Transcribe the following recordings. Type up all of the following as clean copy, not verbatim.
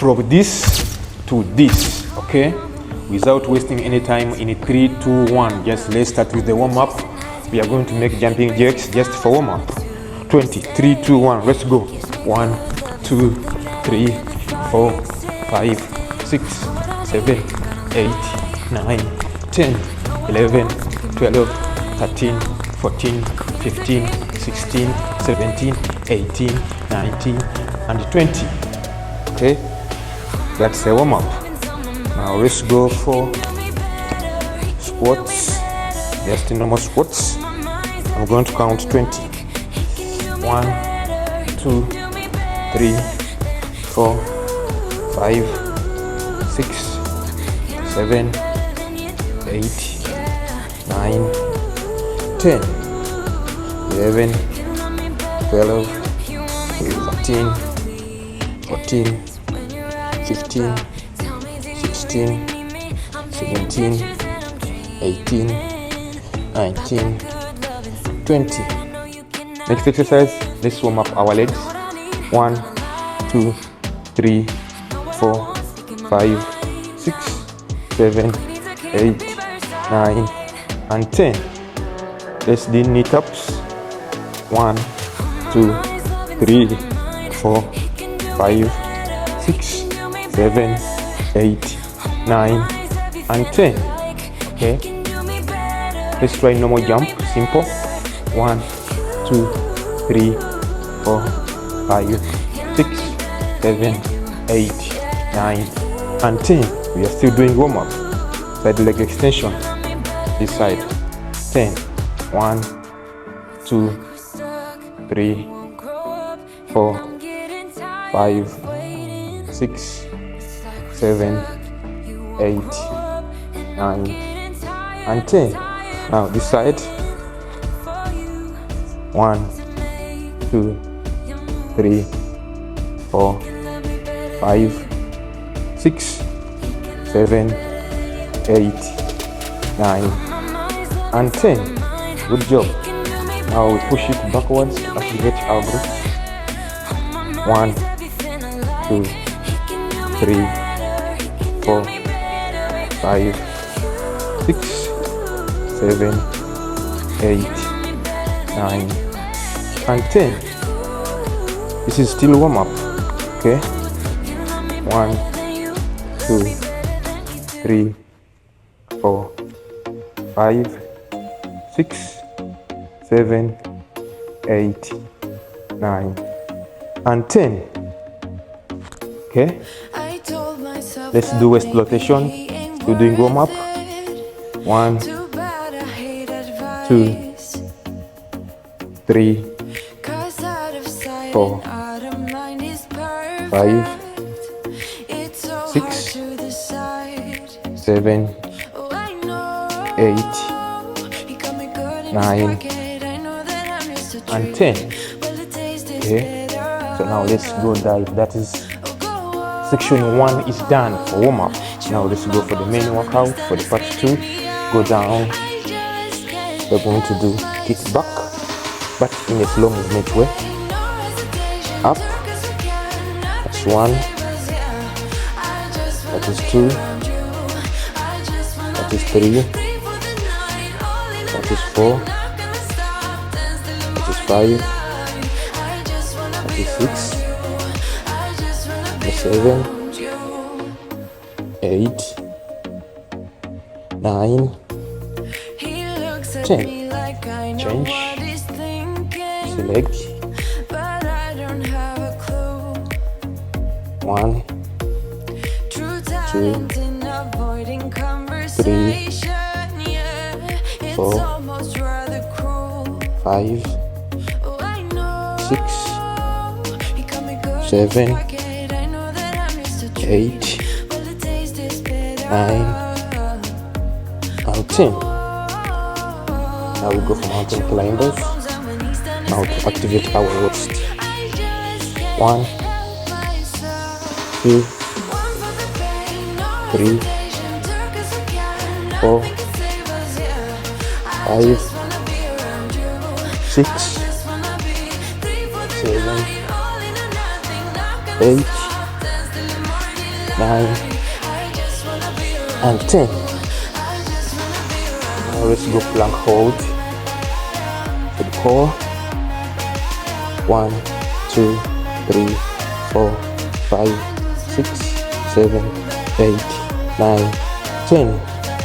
from this to this, okay, without wasting any time. In 3, 2, 1, just let's start with the warm-up. We are going to make jumping jacks just for warm-up. 20, 3, 2, 1, let's go. 1, 2, 3, 4, 5, 6, 7, 8, 9, 10, 11, 12, 13, 14, 15, 16, 17, 18, 19, and 20. Okay, that's the warm-up. Now let's go for squats, just normal squats. I'm going to count 20. 1, 2, 3, 4, 5, 6, 7, 8, 9, 10, 11, 12, 13, 14, 15, 16, 17, 18, 19, 20. Next exercise, let's warm up our legs. 1, 2, 3, 4, 5, 6, 7, 8, 9, and 10. Let's do knee taps. 1, 2, 3, 4, 5, 6, 7, 8, 9, and 10. Okay, let's try normal jump, simple. 1, 2, 3, 4, 5, 6, 7, 8, 9, and 10. We are still doing warm-up. Side leg extension, this side. 10. 1, 2, 3, 4, 5, 6, 7, 8, 9, and 10. Now this side. 1, 2, 3, 4, 5, 6, 7, 8, 9, and 10. Good job. Now we push it backwards to activate our glutes. 1, 2, 3, 4, 5, 6, 7, 8, 9, and 10. This is still warm up. Okay. 1, 2, 3, 4, 5, 6, 7, 8, 9, and 10. Okay. Let's do waist rotation. We're doing warm up. 1, 2, 3, 4, 5, 6, 7, 8, 9, and 10. Okay, so now let's go dive. That is section 1 is done for warm up. Now let's go for the main workout for the part 2. Go down. We're going to do kick back, but in a slow movement way. Up. That's 1. That is 2. That is 3. That is 4. That is 5. That is 6. That is 7. 8. 9. 10. Change. Select. 1, 2, 3, 4, 5, 6, 7, 8, 9, and 10. Now we go for mountain climbers. Now to activate our waist. 1, 2, 3, 4, 5, 6, 7, 8, 9 and 10. Now let's go plank hold for the core. 1, 2, 3, 4, 5, 6, 7, 8, 9, 10,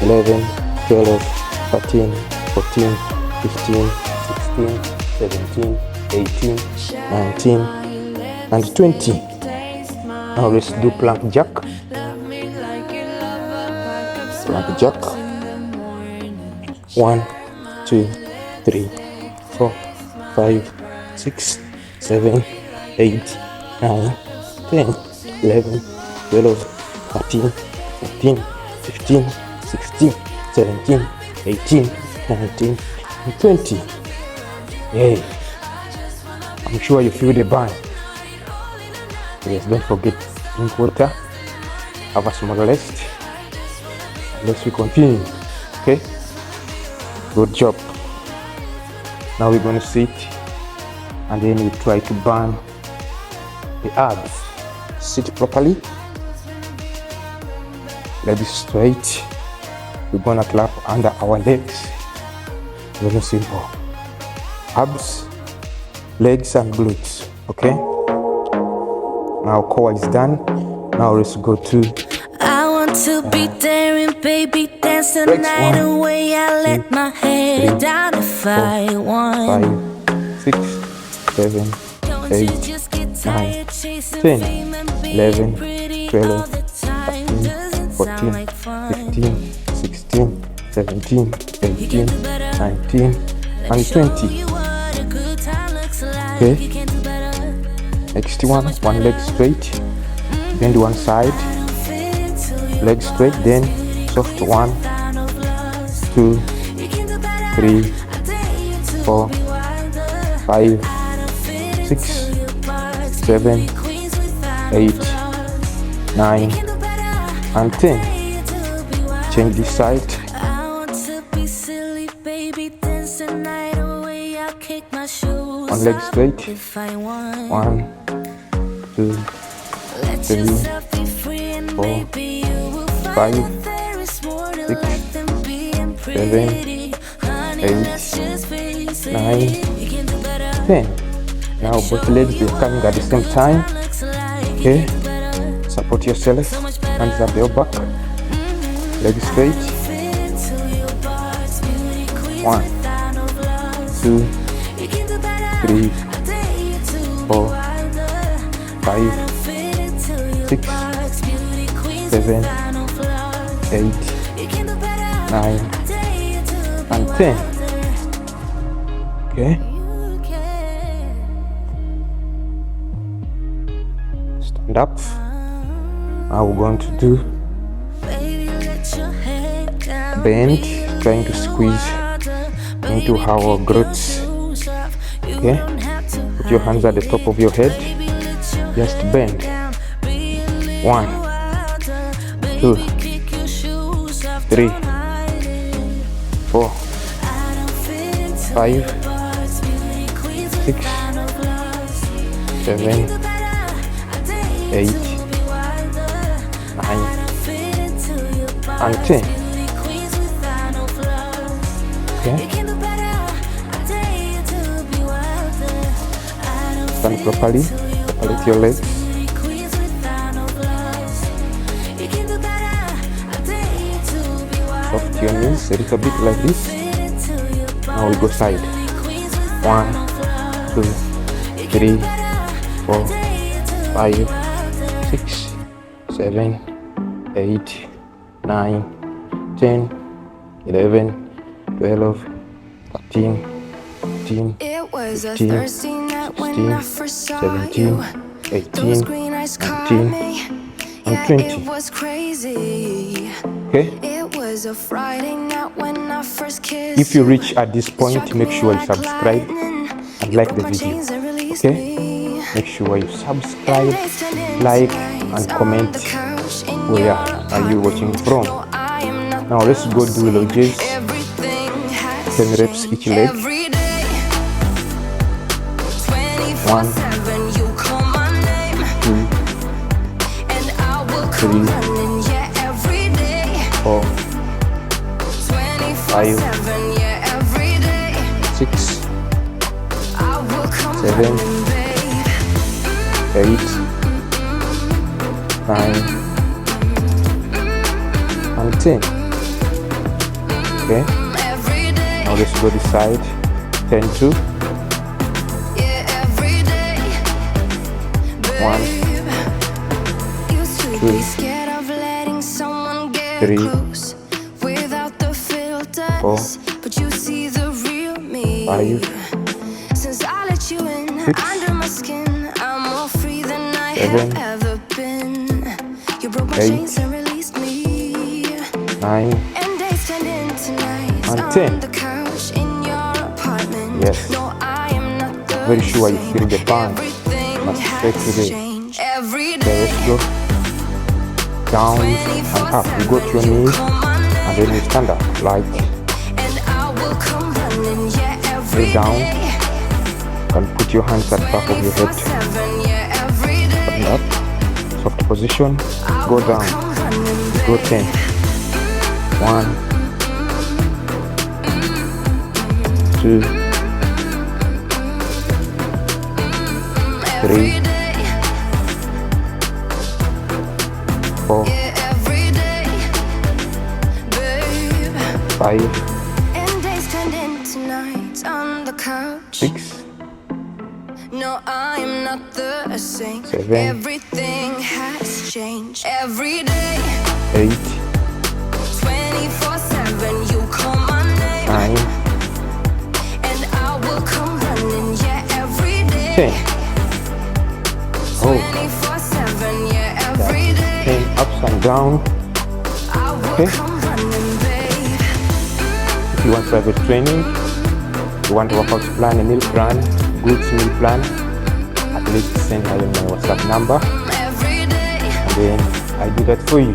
11, 12, 13, 14, 15, 16, 17, 18, 19, and 20. Now let's do plank jack. Plank jack. 1, 2, 3, 4, 5, 6, 7, 8, 9, 10, 11, 12, 13, 14, 15, 16, 17, 18, 19, and 20. Yay! I'm sure you feel the burn. Yes, don't forget to drink water, have a small rest. Let's continue. Okay? Good job. Now we're going to sit and then we try to burn the abs. Sit properly, legs straight. We're going to clap under our legs. Very simple. Abs, legs and glutes. Okay? Now core is done. Now let's go to I want to be daring, baby, dance the night away. I let my head down if I want. 5, 6, 7, 8, 9, 10, 11, 12, 13, 14, 15, 16, 17, 18, 19, and 20. Okay. Next one leg straight, bend one side, leg straight, then soft 1, 2, 3, 4, 5, 6, 7, 8, 9, and 10. Change this side. One leg straight. 1, 2, 3, 4, 5, 6, 7, 8, 9, 10. Now both legs are coming at the same time. Okay. Support yourself. Hands up your back. Legs straight. 1, 2, 3, 4, 5, 6, 7, 8, 9, and 10. Okay. Stand up. Now we're going to do bend, trying to squeeze into our glutes. Okay. Put your hands at the top of your head. Just bend. 1, 2, 3, 4, 5, 6, 7, 8, 9, and 10. Okay. Stand properly. Separate your legs. Soft your knees a little bit like this. Now we go side. 1, 2, 3, 4, 5, 6, 7, 8, 9, 10, 11, 12, 13, 14, 15, 16, 17, 18, 19, and 20. Okay? If you reach at this point, make sure you subscribe and like the video. Okay? Make sure you subscribe, like, and comment where are you watching from. Now let's go do lunges. 10 reps each leg. 1, 2, 3, come running, yeah, every day. 4, 5, 24/7, yeah, every day. 6, I will come 7, running, babe. 8, 9, and 10. Okay, Every day, now let's go this side. 10, 2, yeah, every day. 1, Babe, used to 2, be scared of letting someone get 3, close without the 4, filters, but you see the real me. 5, Since I let you in 6, under my skin, I'm more free than I 7, have ever been. You broke my 8, chains and released me. 9, And days turned into nights and on 10. the couch in your apartment. Yes. No, I am not the Very sure you same. feel the pain. Everything Must stay has today. changed. Every Okay, day. let's go down and up. You go to your knees and then you stand up like And I will come running, yeah, every lay down. day. You can put your hands at the back of your head. 24/7, yeah, every day. Up, soft position, go down, Come running, go babe. 10. 1, 2, 3, Every day, 4, yeah, every day, babe. 5, And days turned into nights on the couch. 6, No, I am not the same. 7, Everything has changed. Every day, 8, 24/7, you call my name. 9, And I will come running, yeah, every day. 10. Oh, 24/7, yeah, every day. 10 ups and down. I will Okay. come running, babe. If you want private training, you want workout plan, a meal plan, Glutes meal plan, at least send me my WhatsApp number Every day, and then I do that for you.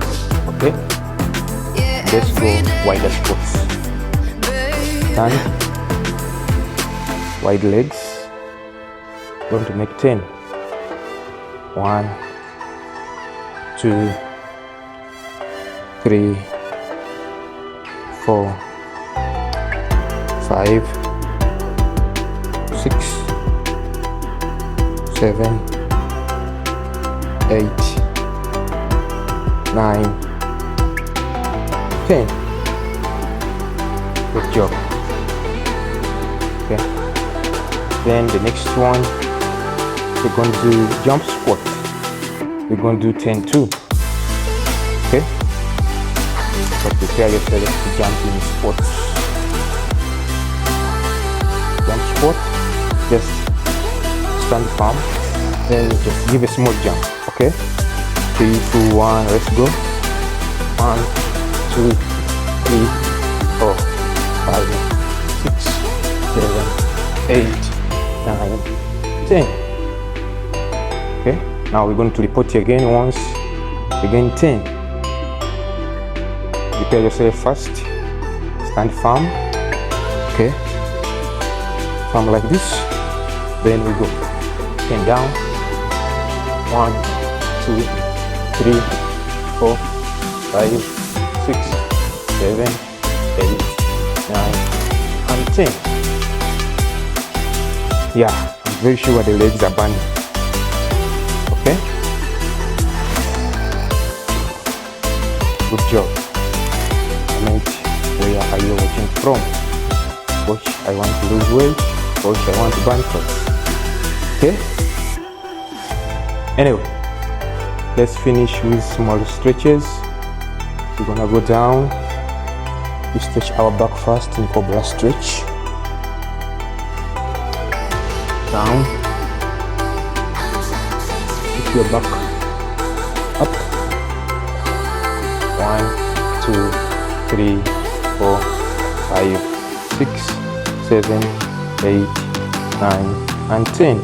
Okay, yeah, let's go every day, wider squats. babe. Stand, wide legs. Going to make 10. 1, 2, 3, 4, 5, 6, 7, 8, 9, 10. Good job. Okay. Then the next one, we're going to do jump squat. We're going to do 10 too. Okay. So prepare yourself to jump in squats. Jump squat. Just stand firm. Then just give a small jump. Okay. 3, 2, 1. Let's go. 1, 2, 3, 4, 5, 6, 7, 8, 9, 10. Okay, now we're going to report you again once, again 10. Prepare yourself first, stand firm, okay, firm like this, then we go 10 down, 1, 2, 3, 4, 5, 6, 7, 8, 9, and 10. Yeah, I'm very sure the legs are burning. Okay? Good job. Comment where are you watching from? Coach, I want to lose weight. Coach, I want to burn fat. Okay? Anyway, let's finish with small stretches. We're gonna go down. We stretch our back first in cobra stretch. Down. Lift your back up. 1, 2, 3, 4, 5, 6, 7, 8, 9, and 10.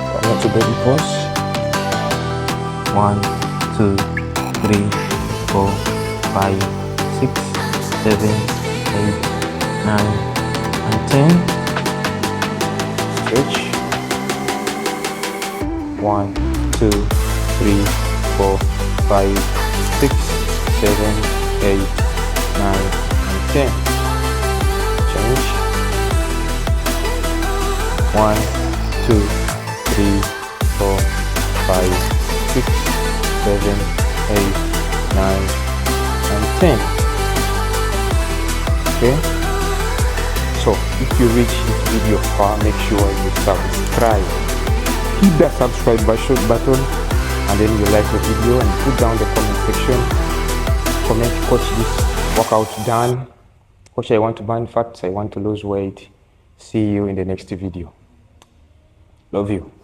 I want to baby pause. 1, 2, 3, 4, 5, 6, 7, 8, 9, and 10. Stretch. 1, 2, 3, 4, 5, 6, 7, 8, 9, and 10. Change. 1, 2, 3, 4, 5, 6, 7, 8, 9, and 10. Okay? So if you reach this video far, make sure you subscribe. Hit that subscribe button, and then you like the video and put down the comment section. Comment, coach, this workout done. Coach, I want to burn fat, I want to lose weight. See you in the next video. Love you.